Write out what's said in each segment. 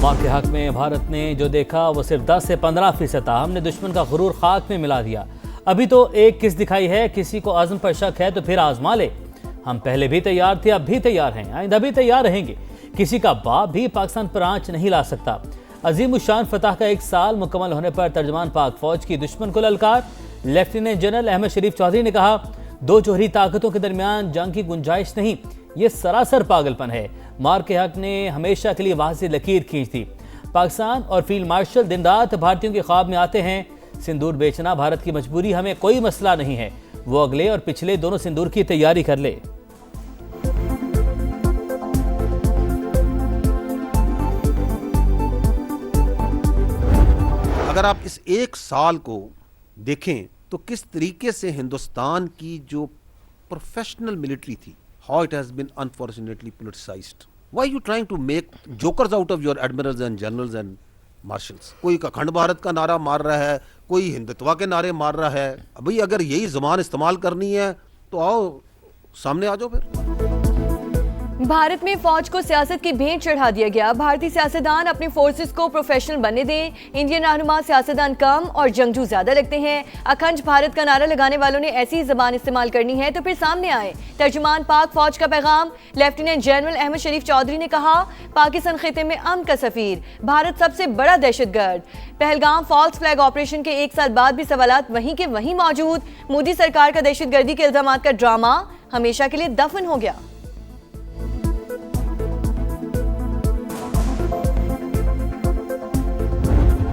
माँ के हक में भारत ने जो देखा वो सिर्फ 10 से 15% था। हमने दुश्मन का गुरूर खाक में मिला दिया। अभी तो एक किस दिखाई है, किसी को आज़म पर शक है तो फिर आजमा ले। हम पहले भी तैयार थे, अब भी तैयार हैं, आइंदा भी तैयार रहेंगे। किसी का बाप भी पाकिस्तान पर आंच नहीं ला सकता। अजीम उशान फतह का 1 साल मुकम्मल होने पर तर्जमान पाक फौज की दुश्मन को ललकार। लेफ्टिनेंट जनरल अहमद शरीफ चौधरी ने कहा, 2 जोहरी ताकतों के दरमियान जंग की गुंजाइश नहीं, ये सरासर पागलपन है। मार के हक ने हमेशा के लिए वहां से लकीर खींच दी। पाकिस्तान और फील्ड मार्शल दिन रात भारतीयों के ख्वाब में आते हैं। सिंदूर बेचना भारत की मजबूरी, हमें कोई मसला नहीं है। वो अगले और पिछले दोनों सिंदूर की तैयारी कर ले। अगर आप इस 1 साल को देखें तो किस तरीके से हिंदुस्तान की जो प्रोफेशनल मिलिट्री थी, how it has been unfortunately politicised. Why you trying to make jokers out of your admirals and generals and marshals. कोई अखंड भारत का नारा मार रहा है, कोई हिंदुत्व के नारे मार रहा है। भाई अगर यही ज़बान इस्तेमाल करनी है तो आओ सामने आ जाओ फिर। भारत में फौज को सियासत की भेंट चढ़ा दिया गया। भारतीय सियासतदान अपने फोर्सेस को प्रोफेशनल बनने दें। इंडियन रहनुमा सियासतदान कम और जंगजू ज्यादा लगते हैं। अखंड भारत का नारा लगाने वालों ने ऐसी जबान इस्तेमाल करनी है तो फिर सामने आए। तर्जुमान पाक फौज का पैगाम। लेफ्टिनेंट जनरल अहमद शरीफ चौधरी ने कहा, पाकिस्तान खिते में अमन का सफीर, भारत सबसे बड़ा दहशतगर्द। पहलगाम फॉल्स फ्लैग ऑपरेशन के 1 साल बाद भी सवालात वहीं के वहीं मौजूद। मोदी सरकार का दहशतगर्दी के इल्जाम का ड्रामा हमेशा के लिए दफन हो गया।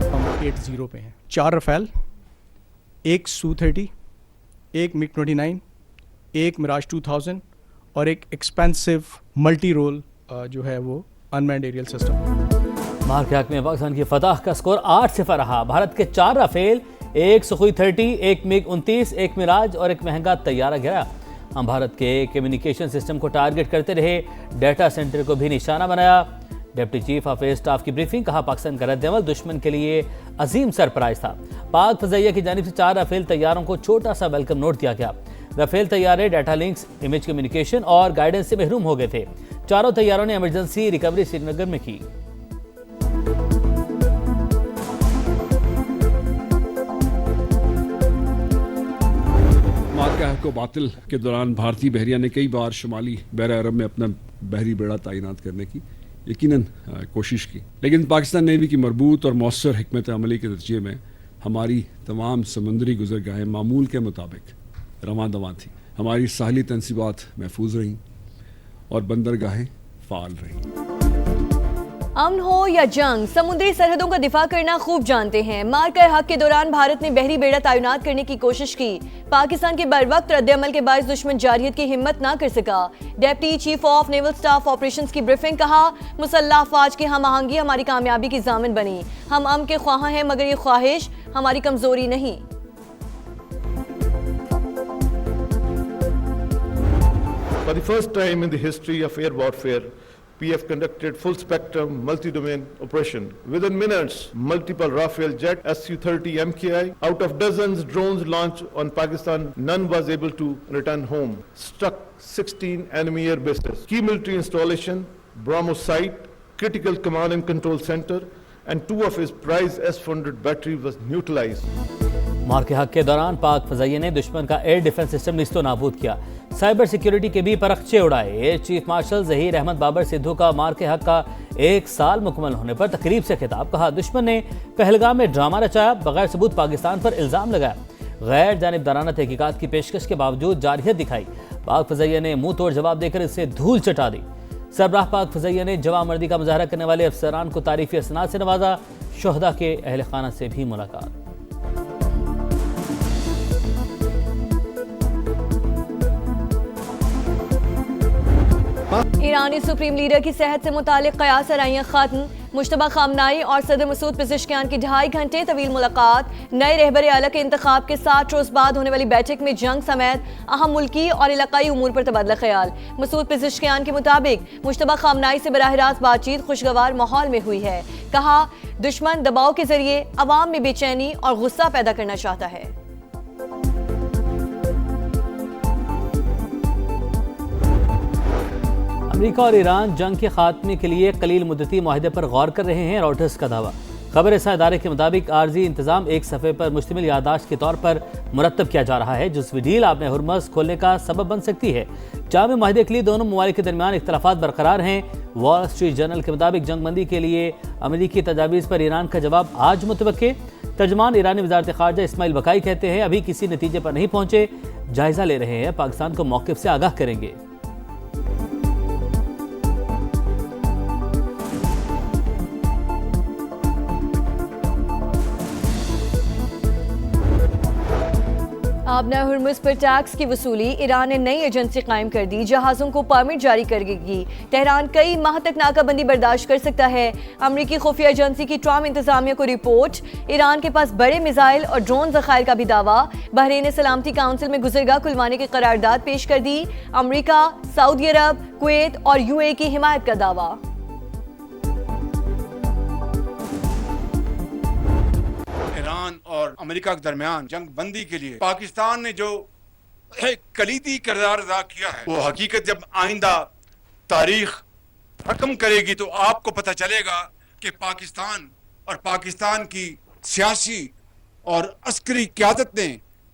हम 8-0 पे हैं। 4 रफेल, 1 Su-30, 1 MiG-29, 1 मिराज 2000 और एक एक्सपेंसिव मल्टी रोल जो है वो अनमैन्ड एरियल सिस्टम। मार के हक में पाकिस्तान की फतह का स्कोर 8-0 रहा। भारत के 4 राफेल, 1 Sukhoi-30, 1 MiG-29, 1 मिराज और एक महंगा तैयारा गिरा। हम भारत के कम्युनिकेशन सिस्टम को टारगेट करते रहे, डाटा सेंटर को भी निशाना बनाया। Deputy chief of air staff की ब्रीफिंग, कहा पाकिस्तान का रद्द-ए-अमल दुश्मन के लिए अजीम सरप्राइज था। पाक फजाइया की जानिब से 4 राफेल तैयारों को छोटा सा वेलकम नोट दिया गया। राफेल तैयारे डाटा लिंक्स, इमेज कम्युनिकेशन और गाइडेंस से महरूम हो गए थे। चारों तैयारों ने इमरजेंसी रिकवरी श्रीनगर में की। मार के हक को बातिल के दौरान भारतीय बहरिया ने कई बार शुमाली बहर अरब में अपना बहरी बेड़ा तैनात करने की यकीनन कोशिश की, लेकिन पाकिस्तान नेवी की मरबूत और मौसर हिकमत अमली के नतीजे में हमारी तमाम समुद्री गुजरगाहें मामूल के मुताबिक रवां दवां थी। हमारी साहली तनसीबात महफूज रहीं और बंदरगाहें फ़ाल रहीं। अमन हो या जंग, समुद्री सरहदों का दिफा करना खूब जानते हैं। मार के हक के दौरान भारत ने बहरी बेड़ा तैनात करने की कोशिश की। पाकिस्तान के बरवक्त रद्द-ए-अमल के बायस दुश्मन जारियत की हिम्मत ना कर सका। Deputy chief of naval staff operations की ब्रीफिंग, कहा मुसल्लह फौज की हम आहंगी हमारी कामयाबी की जामिन बनी। हम अमन के ख्वाह हैं मगर ये ख्वाहिश हमारी कमजोरी नहीं। For the first time in the history of air warfare, PF conducted full-spectrum, multi-domain operation. Within minutes, multiple Rafale jet Su-30 MKI. Out of dozens drones launched on Pakistan, none was able to return home. Struck 16 enemy air bases. Key military installation, BrahMos site, critical command and control center, and 2 of his prized S-400 battery was neutralized. मार के हक के दौरान पाक फजाइया ने दुश्मन का air defence system निस्तो नाबूद किया। साइबर सिक्योरिटी के भी परखचे उड़ाए। Air chief marshal Zaheer Ahmed Babar Sidhu का मार के हक का 1 साल मुकम्मल होने पर तकरीब से खिताब, कहा दुश्मन ने पहलगाम में ड्रामा रचाया, बगैर सबूत पाकिस्तान पर इल्जाम लगाया, गैर जानिबदाराना तहकीकात की पेशकश के बावजूद जारहियत दिखाई। पाक फजाइया ने मुंह तोड़ जवाब देकर इससे धूल चटा दी। सरबराह पाक फजाइया ने जवां मर्दी का मुजाहरा करने वाले अफसरान को तारीफी असनाद से नवाजा। शोहदा के अहल खाना से भी मुलाकात। ईरानी सुप्रीम लीडर की सेहत से मुतालिक कयास आराइयां खत्म। मुश्तबा खामनाई और सदर मसूद पेजिशकियान की 2.5 घंटे तवील मुलाकात। नए रहबर आला के इंतखाब के 7 रोज बाद होने वाली बैठक में जंग समेत अहम मुल्की और इलाकाई उमूर पर तबादला ख्याल। मसूद पेजिशकियान के मुताबिक मुश्तबा खामनाई से बराह रास्त बातचीत खुशगवार माहौल में हुई है। कहा दुश्मन दबाव के जरिए अवाम में बेचैनी और गुस्सा पैदा करना चाहता है। अमेरिका और ईरान जंग के खात्मे के लिए कलील मुद्दती माहिदे पर गौर कर रहे हैं, रॉयटर्स का दावा। खबर रसा इदारे के मुताबिक आर्जी इंतजाम एक सफ़े पर मुश्तमिल यादाश्त के तौर पर मुरतब किया जा रहा है, जिसमें डील आब हुर्मुज़ खोलने का सबब बन सकती है। जामे माहिदे के लिए दोनों ममालिक के दरमियान इख्तलाफात बरकरार हैं। वॉल स्ट्रीट जर्नल के मुताबिक जंगबंदी के लिए अमेरिकी तजावीज़ पर ईरान का जवाब आज मुतवक्के। तर्जमान ईरानी वज़ारत ख़ारजा इस्माइल बकाई कहते हैं, अभी किसी नतीजे पर नहीं पहुंचे, जायज़ा ले रहे हैं, पाकिस्तान को मौक़िफ़ से आगाह करेंगे। आबना हुर्मुज़ पर टैक्स की वसूली, ईरान ने नई एजेंसी कायम कर दी, जहाज़ों को परमिट जारी करेगी। तेहरान कई माह तक नाकाबंदी बर्दाश्त कर सकता है। अमरीकी खुफिया एजेंसी की ट्रम्प इंतजामिया को रिपोर्ट, ईरान के पास बड़े मिसाइल और ड्रोन ज़खायर का भी दावा। बहरीन ने सलामती काउंसिल में गुज़रगाह खुलवाने की करारदाद पेश कर दी। अमरीका, सऊदी अरब, कुवैत और यूएई की हिमायत का दावा। ईरान और अमेरिका के दरमियान जंग बंदी के लिए पाकिस्तान ने जो एक कलीदी किरदार अदा किया है, वो हकीकत जब आइंदा तारीख रकम करेगी तो आपको पता चलेगा कि पाकिस्तान और पाकिस्तान की सियासी और अस्करी क़यादत ने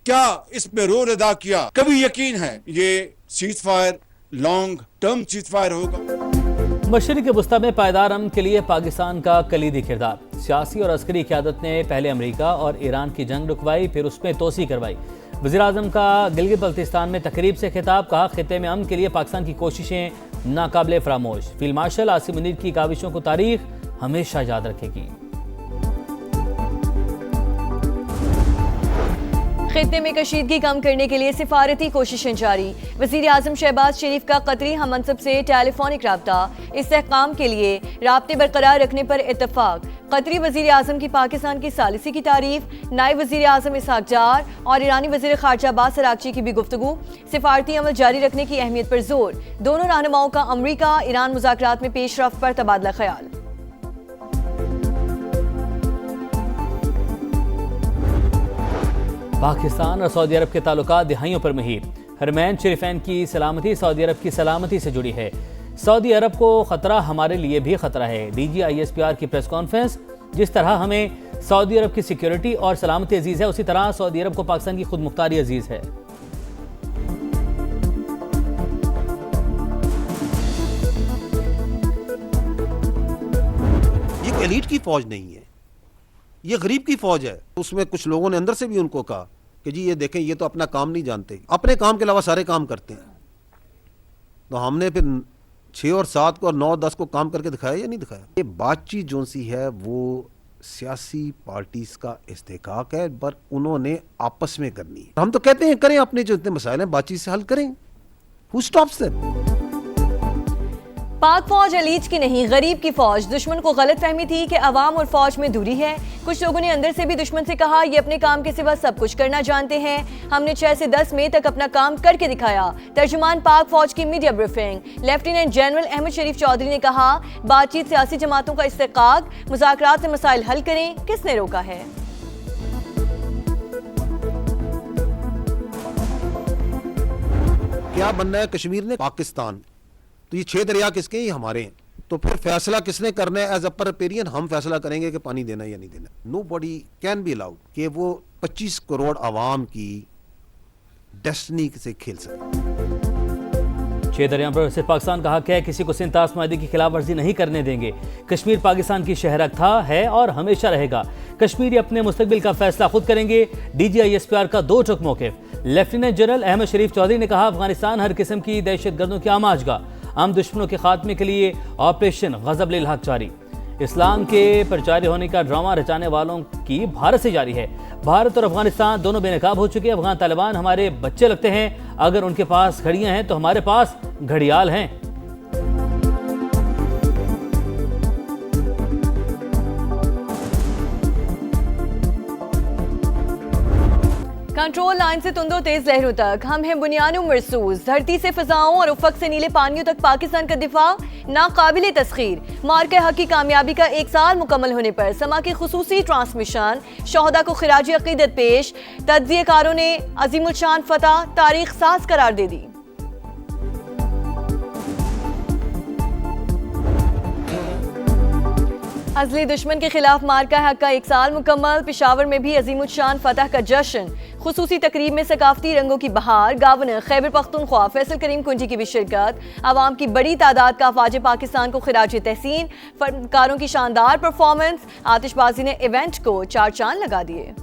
क्या इसमें रोल अदा किया। कभी यकीन है ये seize fire long term seize fire होगा। मशरिक़ वस्ता में पायदार अमन के लिए पाकिस्तान का कलीदी किरदार। सियासी और अस्करी क़यादत ने पहले अमेरिका और ईरान की जंग रुकवाई, फिर उसमें तोसी करवाई। वज़ीर-ए-आज़म का गिलगित बल्तिस्तान में तकरीब से खिताब, कहा खित्ते में अमन के लिए पाकिस्तान की कोशिशें नाकाबिले फरामोश। फील्ड मार्शल आसिम मुनीर की काविशों को तारीख हमेशा याद रखेगी। खित्ते में कशीदगी कम करने के लिए सिफारती कोशिशें जारी। वज़ीर आज़म शहबाज शरीफ का कतरी हममनसब से टेलीफोनिक राब्ता, इस्तेहकाम के लिए राब्ते बरकरार रखने पर इत्तफाक। कतरी वज़ीर आज़म की पाकिस्तान की सालिसी की तारीफ, नायब वज़ीर आज़म इसहाक जार और ईरानी वज़ीर ख़ारजा अब्बास अराग़ची की भी गुफ्तगू। सिफारती अमल जारी रखने की अहमियत पर जोर। दोनों रहनुमाओं का अमरीका ईरान मुज़ाकरात में पेशरफ्त पर तबादला ख्याल। पाकिस्तान और सऊदी अरब के ताल्लुकात दिहाइयों पर मुहीर। हरमैन शरीफैन की सलामती सऊदी अरब की सलामती से जुड़ी है। सऊदी अरब को खतरा हमारे लिए भी खतरा है। DGISPR की प्रेस कॉन्फ्रेंस, जिस तरह हमें सऊदी अरब की सिक्योरिटी और सलामती अजीज है, उसी तरह सऊदी अरब को पाकिस्तान की खुद मुख्तारी अजीज है। ये एलीट की फौज नहीं है, ये गरीब की फौज है। उसमें कुछ लोगों ने अंदर से भी उनको कहा कि जी ये देखें, ये तो अपना काम नहीं जानते, अपने काम के अलावा सारे काम करते हैं। तो हमने फिर 6 और 7 को और 9 और 10 को काम करके दिखाया या नहीं दिखाया। ये बातचीत जो सी है वो सियासी पार्टीज का इस्तेहकाक है, पर उन्होंने आपस में करनी है। हम तो कहते हैं करें, अपने जो इतने मसाइल हैं बातचीत से हल करें। Who stops them? पाक फौज एलीट की नहीं, गरीब की फौज। दुश्मन को गलत फहमी थी कि अवाम और फौज में दूरी है। कुछ लोगों ने अंदर से भी दुश्मन से कहा, ये अपने काम के सिवा सब कुछ करना जानते हैं। हमने 6 से 10 मई तक अपना काम करके दिखाया। तर्जुमान पाक फौज की media briefing. Lieutenant general Ahmed Sharif Chaudhry ने कहा, बातचीत सियासी जमातों का इस्तेहकाक, मुज़ाकरात से मसाइल हल करें, किसने रोका है। क्या बनना है कश्मीर ने? पाकिस्तान। तो ये 6 दरिया किसके? ये हमारे हैं। तो फिर फैसला किसने करना है? एज अ परपेरियन हम फैसला करेंगे कि पानी देना या नहीं देना। Nobody can be allowed कि वो 25 करोड़ आवाम की डेस्टिनी से खेल सके। 6 दरियाओं पर सिर्फ पाकिस्तान का हक है, किसी को सिंतास माहदे की खिलाफ वर्जी नहीं करने देंगे। कश्मीर पाकिस्तान की शहरक था, है और हमेशा रहेगा। कश्मीरी अपने मुस्तकबिल का फैसला खुद करेंगे। DGISPR का 2 टुक मौक़िफ़। लेफ्टिनेंट जनरल अहमद शरीफ चौधरी ने कहा, अफगानिस्तान हर किस्म की दहशतगर्दों की आमाजगाह, आम दुश्मनों के खात्मे के लिए ऑपरेशन गज़ब लिल हक जारी। इस्लाम के प्रचारी होने का ड्रामा रचाने वालों की भारत से जारी है। भारत और अफगानिस्तान दोनों बेनकाब हो चुके हैं। अफगान तालिबान हमारे बच्चे लगते हैं। अगर उनके पास घड़ियां हैं तो हमारे पास घड़ियाल हैं। कंट्रोल लाइन से तुंदो तेज लहरों तक हम हैं बुनियानु मरसूस। धरती से फिजाओं और उफक से नीले पानियों तक पाकिस्तान का दिफा नाकाबिले तस्खीर। मार्के हक की कामयाबी का 1 साल मुकम्मल होने पर समा की खुसूसी ट्रांसमिशन, शोहदा को खिराजी अकीदत पेश। तज्जियेकारों ने अजीमुल शान फतह तारीख साज करार दे दी। असली दुश्मन के खिलाफ मार्का हक का 1 साल मुकम्मल। पेशावर में भी अजीमुद्शान फतह का जश्न। खुसूसी तकरीब में सकाफती रंगों की बहार। गवर्नर खैबर पख्तूनख्वा फैसल करीम कुंजी की भी शिरकत। आवाम की बड़ी तादाद का अफवाज पाकिस्तान को खिराज तहसीन। फनकारों की शानदार परफॉर्मेंस। आतिशबाजी ने इवेंट को 4 चांद लगा दिए।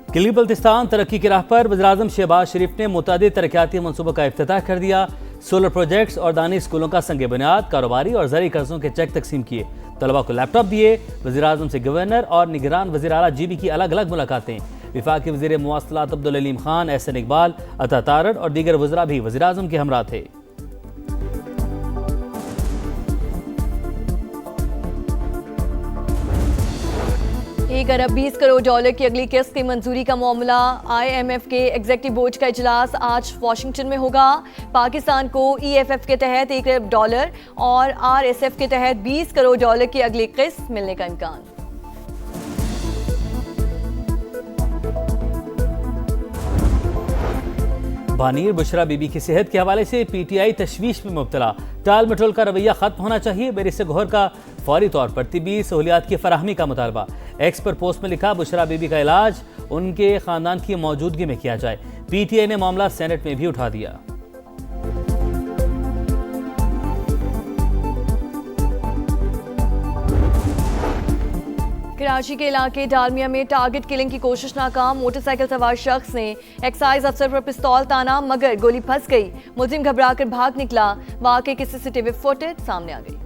किली बल्तिस्तान तरक्की की राह पर वज़ीर-ए-आज़म शहबाज शरीफ ने मुतअद्दिद तरक्याती मनसूबों का इफ्तिताह कर दिया। सोलर प्रोजेक्ट्स और दानी स्कूलों का संग बुनियाद, कारोबारी और ज़री कर्जों के चेक तकसीम किए, तलबा को लैपटॉप दिए। वज़ीर-ए-आज़म से गवर्नर और निगरान वज़ीर आला GB की अलग अलग मुलाकातें। विफाकी वज़ीर मुवासलात अब्दुल अलीम खान, एहसन इकबाल, अता तारड़ और दीगर वज़रा भी वज़ीर-ए-आज़म के हमरा थे। $1 अरब 20 करोड़ की अगली किस्त की मंजूरी का मामला। IMF के एग्जीक्यूटिव बोर्ड का इजलास आज वाशिंगटन में होगा। पाकिस्तान को EFF के तहत $1 अरब और RSF के तहत $20 करोड़ की अगली किस्त मिलने का इम्कान। बानीर बुशरा बीबी की सेहत के हवाले से PTI तशवीश में मुब्तला। टाल मटोल का रवैया खत्म होना चाहिए। बैरिस्टर गौहर का फौरी तौर पर तिब्बी सहूलियात की फराहमी का मुतालबा। एक्स पर पोस्ट में लिखा, बुशरा बीबी का इलाज उनके खानदान की मौजूदगी में किया जाए। PTI ने मामला सेनेट में भी उठा दिया। कराची के इलाके डालमिया में टारगेट किलिंग की कोशिश नाकाम। मोटरसाइकिल सवार शख्स ने एक्साइज अफसर पर पिस्तौल ताना मगर गोली फंस गई। मुलजिम घबराकर भाग निकला। वाकई की CCTV फुटेज सामने आ गई।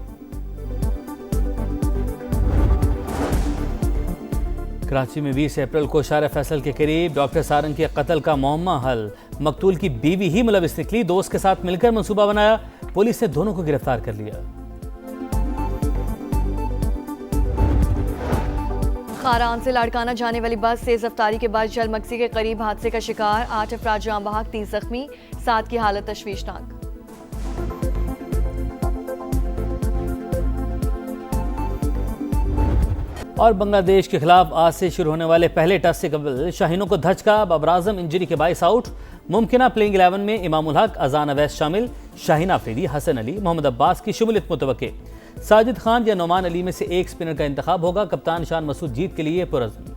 कराची में 20 अप्रैल को शार फैसल के करीब डॉक्टर सारंग के कत्ल का मुअम्मा हल। मकतूल की बीवी ही मुलविस निकली। दोस्त के साथ मिलकर मंसूबा बनाया। पुलिस ने दोनों को गिरफ्तार कर लिया। खारान से लाड़काना जाने वाली बस तेज रफ्तारी के बाद जलमक्सी के करीब हादसे का शिकार। 8 अफराद जाम बहक, 30 जख्मी, 7 की हालत तशवीशनाक। और बांग्लादेश के खिलाफ आज से शुरू होने वाले पहले टेस्ट से कबल शाहीनों को धचका। बाबर आजम इंजरी के बाइस आउट। मुमकिना प्लेइंग 11 में इमामुल हक, अजान अवैस शामिल। शाहीन आफरीदी, हसन अली, मोहम्मद अब्बास की शमूलियत मुतवक्के। साजिद खान या नोमान अली में से एक स्पिनर का इंतखाब होगा। कप्तान शान मसूद जीत के लिए पुरज़्म।